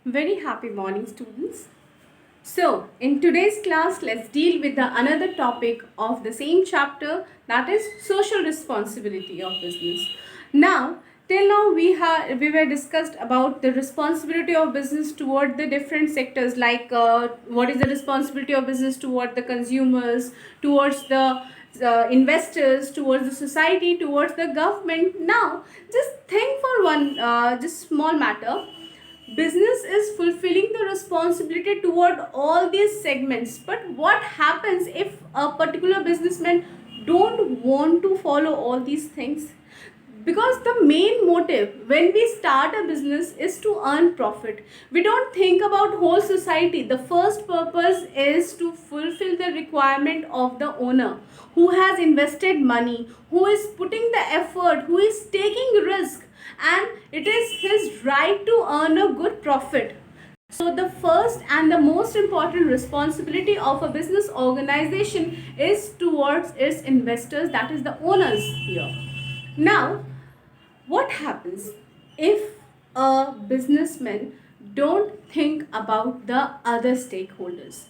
Very happy morning, students. So, in today's class, let's deal with the another topic of the same chapter, that is social responsibility of business. Now, till now we were discussed about the responsibility of business toward the different sectors, like what is the responsibility of business toward the consumers, towards the investors, towards the society, towards the government. Now, just think for one just small matter. Business is fulfilling the responsibility toward all these segments, but what happens if a particular businessman don't want to follow all these things? Because the main motive when we start a business is to earn profit. We don't think about whole society. The first purpose is to fulfill the requirement of the owner who has invested money, who is putting the effort, who is taking risk, and it is his right to earn a good profit. So the first and the most important responsibility of a business organization is towards its investors, that is the owners here. Now, what happens if a businessman don't think about the other stakeholders?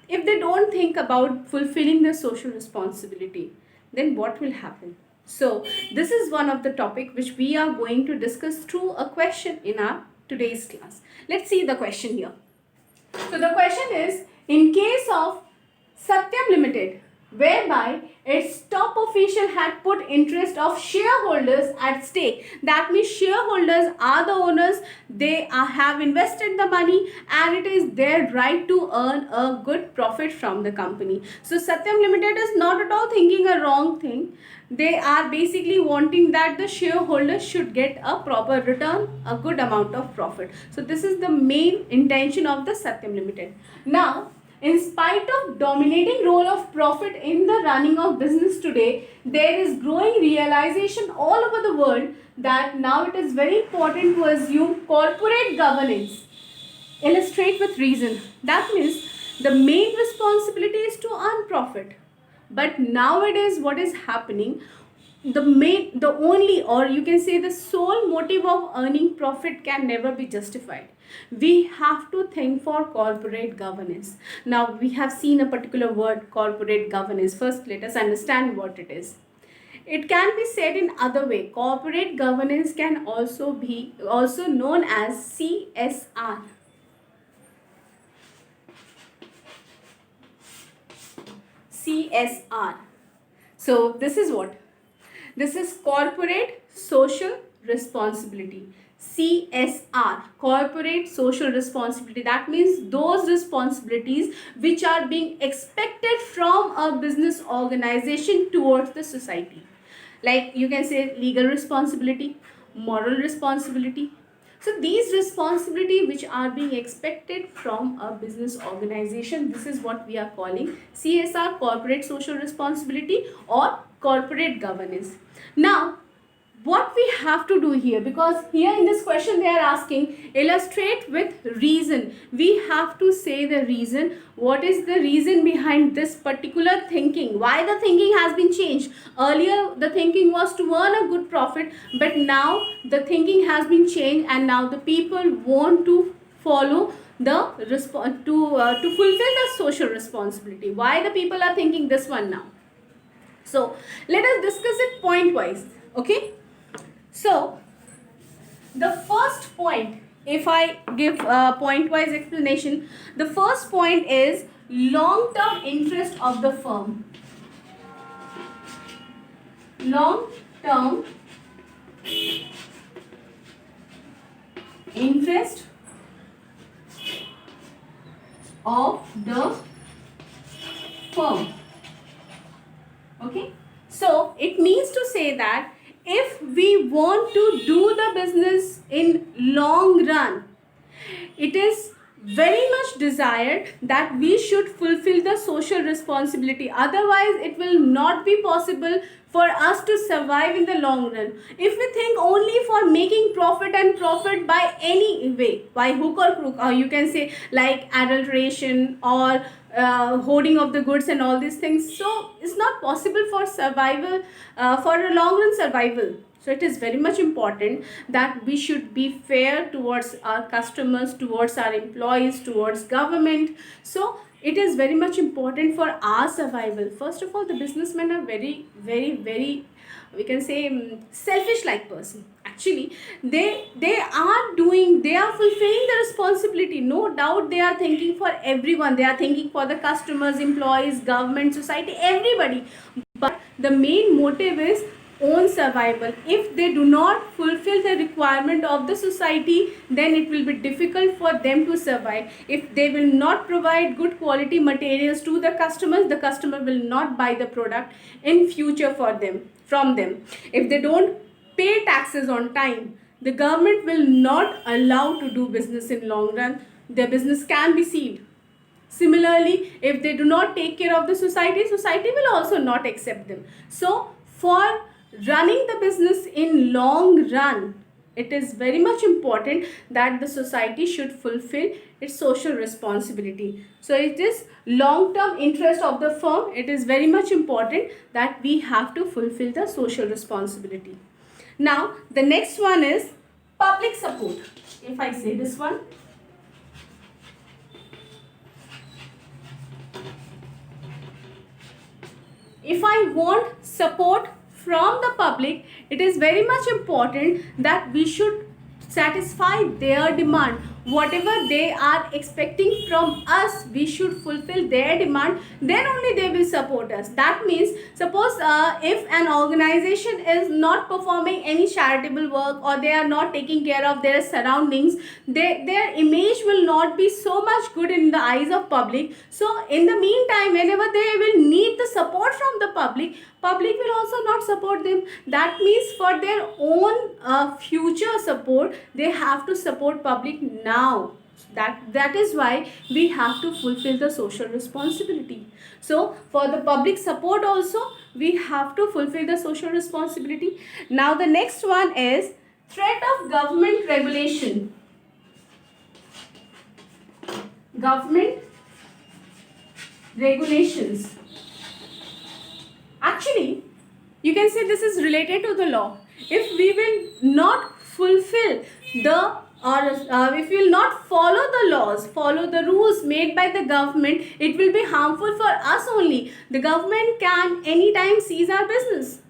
If they don't think about fulfilling their social responsibility, then what will happen? So this is one of the topic which we are going to discuss through a question in our today's class. Let's see the question here. So the question is, in case of Satyam Limited, whereby its top official had put interest of shareholders at stake. That means shareholders are the owners, they have invested the money, and it is their right to earn a good profit from the company. So Satyam Limited is not at all thinking a wrong thing. They are basically wanting that the shareholders should get a proper return, a good amount of profit. So this is the main intention of the Satyam Limited. Now, in spite of dominating role of profit in the running of business today, there is growing realization all over the world that now it is very important to assume corporate governance. Illustrate with reason. That means the main responsibility is to earn profit. But nowadays what is happening, the only, or you can say the sole motive of earning profit can never be justified. We have to think for corporate governance. Now we have seen a particular word, corporate governance. First let us understand what it is. It can be said in other way. Corporate governance can also be known as CSR. CSR. So this is what? This is corporate social responsibility. CSR, corporate social responsibility. That means those responsibilities which are being expected from a business organization towards the society. Like you can say legal responsibility, moral responsibility. So these responsibility which are being expected from a business organization, this is what we are calling CSR, corporate social responsibility, or corporate governance. Now, what we have to do here, because here in this question they are asking illustrate with reason. We have to say the reason. What is the reason behind this particular thinking? Why the thinking has been changed? Earlier the thinking was to earn a good profit, but now the thinking has been changed, and now the people want to follow the to fulfill the social responsibility. Why the people are thinking this one now? So let us discuss it point wise. Okay. So, the first point, if I give a point-wise explanation, the first point is long-term interest of the firm. Long-term interest of the firm. Okay. So, it means to say that if we want to do the business in long run, it is very much desired that we should fulfill the social responsibility. Otherwise it will not be possible for us to survive in the long run. If we think only for making profit and profit by any way, by hook or crook, or you can say like adulteration or hoarding of the goods and all these things, so it's not possible for survival, for a long run survival. So it is very much important that we should be fair towards our customers, towards our employees, towards government. So it is very much important for our survival. First of all, the businessmen are very, very, very, we can say, selfish like person. Actually, they are fulfilling the responsibility. No doubt they are thinking for everyone. They are thinking for the customers, employees, government, society, everybody. But the main motive is own survival. If they do not fulfill the requirement of the society, then it will be difficult for them to survive. If they will not provide good quality materials to the customers, the customer will not buy the product in future for them, from them. If they don't pay taxes on time, the government will not allow to do business in long run. Their business can be sealed. Similarly, if they do not take care of the society, society will also not accept them. So for running the business in long run, it is very much important that the society should fulfill its social responsibility. So it is long term interest of the firm. It is very much important that we have to fulfill the social responsibility. Now the next one is public support. If I say this one, if I want support from the public, it is very much important that we should satisfy their demand. Whatever they are expecting from us, we should fulfill their demand, then only they will support us. That means, suppose if an organization is not performing any charitable work, or they are not taking care of their surroundings, their image will not be so much good in the eyes of public. So in the meantime, whenever they will need the support from the public will also not support them. That means for their own future support, they have to support public now. That is why we have to fulfill the social responsibility. So for the public support also, we have to fulfill the social responsibility. Now the next one is threat of government regulation. Government regulations. Actually, you can say this is related to the law. If we will not fulfill the if we will not follow the laws, follow the rules made by the government, it will be harmful for us only. The government can anytime seize our business.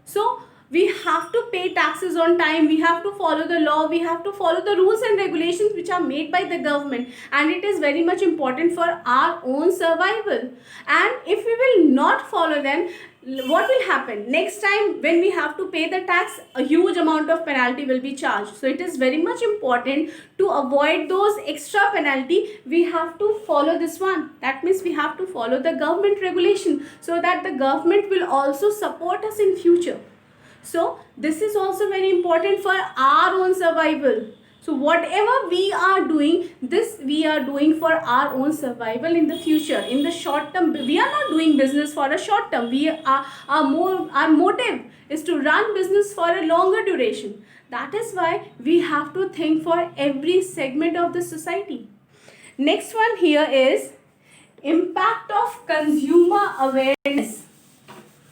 So we have to pay taxes on time, we have to follow the law, we have to follow the rules and regulations which are made by the government, and it is very much important for our own survival. And if we will not follow them, what will happen next time? When we have to pay the tax, a huge amount of penalty will be charged. So it is very much important to avoid those extra penalty. We have to follow this one. That means we have to follow the government regulation, so that the government will also support us in future. So this is also very important for our own survival. So whatever we are doing, this we are doing for our own survival in the future. In the short term, we are not doing business for a short term. Our motive is to run business for a longer duration. That is why we have to think for every segment of the society. Next one here is impact of consumer awareness.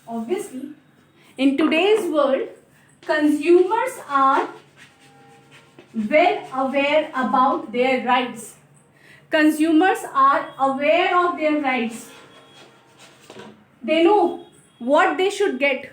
Obviously, in today's world, consumers are well aware about their rights. Consumers are aware of their rights. They know what they should get.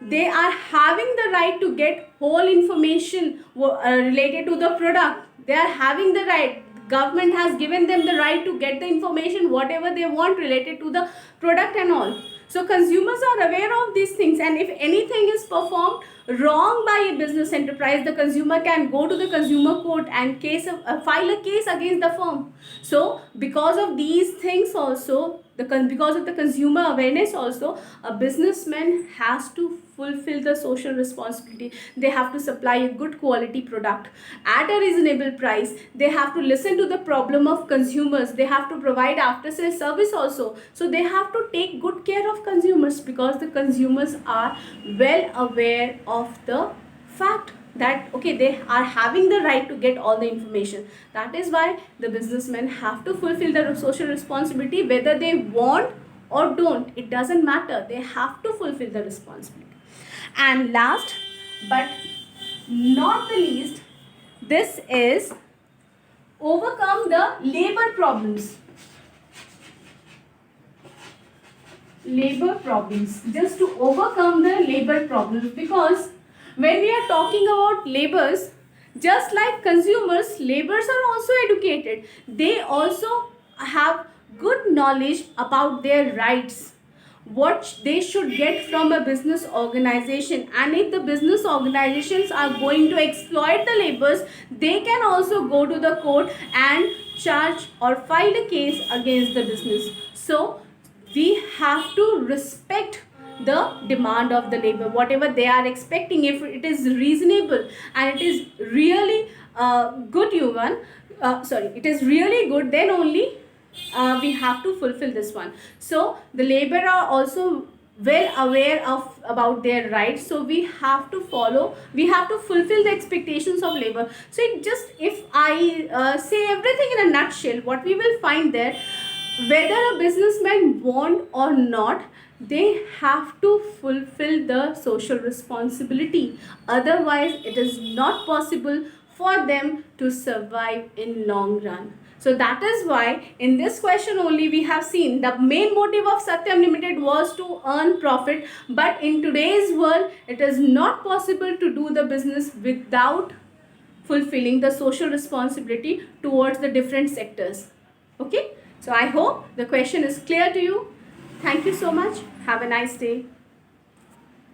They are having the right to get whole information related to the product. They are having the right. Government has given them the right to get the information whatever they want related to the product and all. So consumers are aware of these things, and if anything is performed wrong by a business enterprise, the consumer can go to the consumer court and file a case against the firm. So because of these things also, because of the consumer awareness also, a businessman has to fulfill the social responsibility. They have to supply a good quality product at a reasonable price. They have to listen to the problem of consumers. They have to provide after sales service also. So they have to take good care of consumers, because the consumers are well aware of the fact that okay, they are having the right to get all the information. That is why the businessmen have to fulfill their social responsibility, whether they want or don't. It doesn't matter. They have to fulfill the responsibility. And last, but not the least, this is overcome the labor problems. Labor problems. Just to overcome the labor problems, because when we are talking about labors, just like consumers, laborers are also educated. They also have good knowledge about their rights, what they should get from a business organization, and if the business organizations are going to exploit the laborers, they can also go to the court and charge or file a case against the business. So we have to respect the demand of the labor, whatever they are expecting. If it is reasonable and it is really good, it is really good, then only we have to fulfill this one. So the labor are also well aware of about their rights, so we have to fulfill the expectations of labor. So it just, if I say everything in a nutshell, what we will find there, whether a businessman want or not, they have to fulfill the social responsibility. Otherwise, it is not possible for them to survive in long run. So that is why in this question only we have seen the main motive of Satyam Limited was to earn profit. But in today's world, it is not possible to do the business without fulfilling the social responsibility towards the different sectors. Okay, so I hope the question is clear to you. Thank you so much. Have a nice day.